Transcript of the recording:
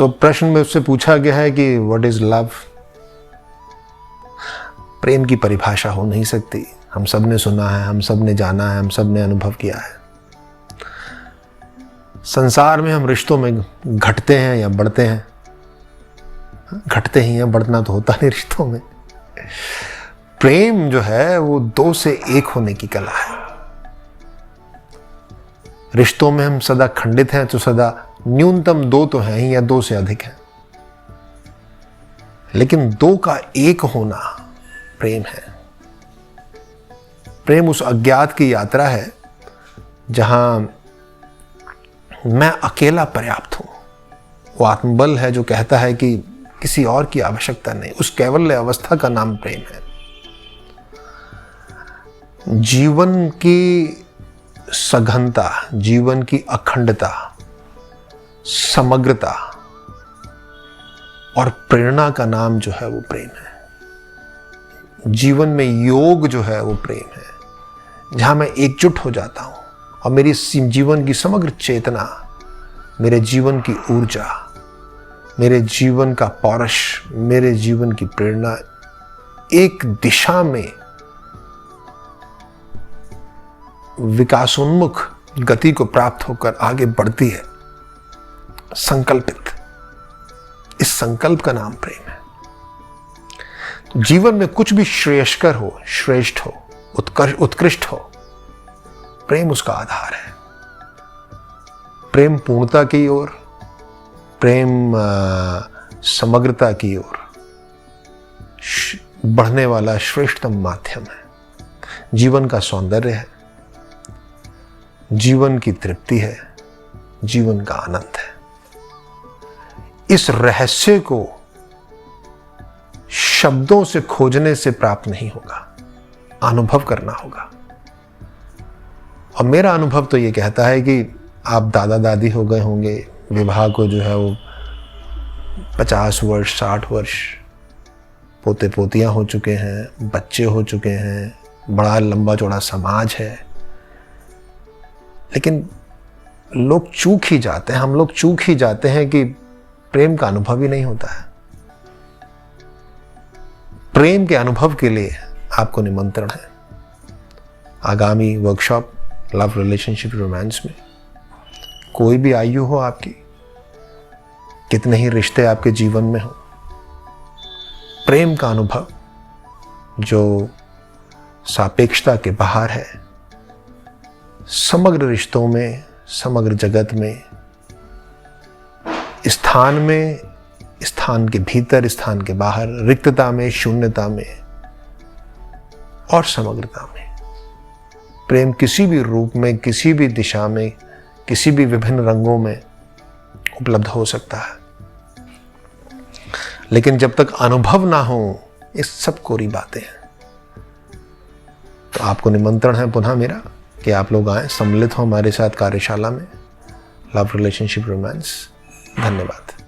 प्रश्न में उससे पूछा गया है कि व्हाट इज लव। प्रेम की परिभाषा हो नहीं सकती। हम सब ने सुना है, हम सब ने जाना है, हम सब ने अनुभव किया है। संसार में हम रिश्तों में घटते हैं या बढ़ते हैं। घटते ही हैं, बढ़ना तो होता नहीं रिश्तों में। प्रेम जो है वो दो से एक होने की कला है। रिश्तों में हम सदा खंडित हैं तो सदा न्यूनतम दो तो हैं ही या दो से अधिक हैं, लेकिन दो का एक होना प्रेम है। प्रेम उस अज्ञात की यात्रा है जहां मैं अकेला पर्याप्त हूं। वो आत्मबल है जो कहता है कि किसी और की आवश्यकता नहीं। उस कैवल्य अवस्था का नाम प्रेम है। जीवन की सघनता, जीवन की अखंडता, समग्रता और प्रेरणा का नाम जो है वो प्रेम है। जीवन में योग जो है वो प्रेम है, जहां मैं एकजुट हो जाता हूं और मेरी जीवन की समग्र चेतना, मेरे जीवन की ऊर्जा, मेरे जीवन का पौरुष, मेरे जीवन की प्रेरणा एक दिशा में विकासोन्मुख गति को प्राप्त होकर आगे बढ़ती है। संकल्पित, इस संकल्प का नाम प्रेम है। जीवन में कुछ भी श्रेयस्कर हो, श्रेष्ठ हो, उत्कृष्ट हो, प्रेम उसका आधार है। प्रेम पूर्णता की ओर, प्रेम समग्रता की ओर बढ़ने वाला श्रेष्ठतम माध्यम है। जीवन का सौंदर्य है, जीवन की तृप्ति है, जीवन का आनंद है। इस रहस्य को शब्दों से खोजने से प्राप्त नहीं होगा, अनुभव करना होगा। और मेरा अनुभव तो ये कहता है कि आप दादा दादी हो गए होंगे, विवाह को जो है वो 50 वर्ष 60 वर्ष, पोते पोतियां हो चुके हैं, बच्चे हो चुके हैं, बड़ा लंबा चौड़ा समाज है, लेकिन लोग चूक ही जाते हैं। हम लोग चूक ही जाते हैं कि प्रेम का अनुभव ही नहीं होता है। प्रेम के अनुभव के लिए आपको निमंत्रण है आगामी वर्कशॉप लव रिलेशनशिप रोमांस में। कोई भी आयु हो आपकी, कितने ही रिश्ते आपके जीवन में हो, प्रेम का अनुभव जो सापेक्षता के बाहर है, समग्र रिश्तों में, समग्र जगत में, स्थान में, स्थान के भीतर, स्थान के बाहर, रिक्तता में, शून्यता में और समग्रता में, प्रेम किसी भी रूप में, किसी भी दिशा में, किसी भी विभिन्न रंगों में उपलब्ध हो सकता है। लेकिन जब तक अनुभव ना हो, ये सब कोरी बातें हैं। तो आपको निमंत्रण है पुनः मेरा कि आप लोग आए, सम्मिलित हो हमारे साथ कार्यशाला में लव रिलेशनशिप रोमांस। धन्यवाद।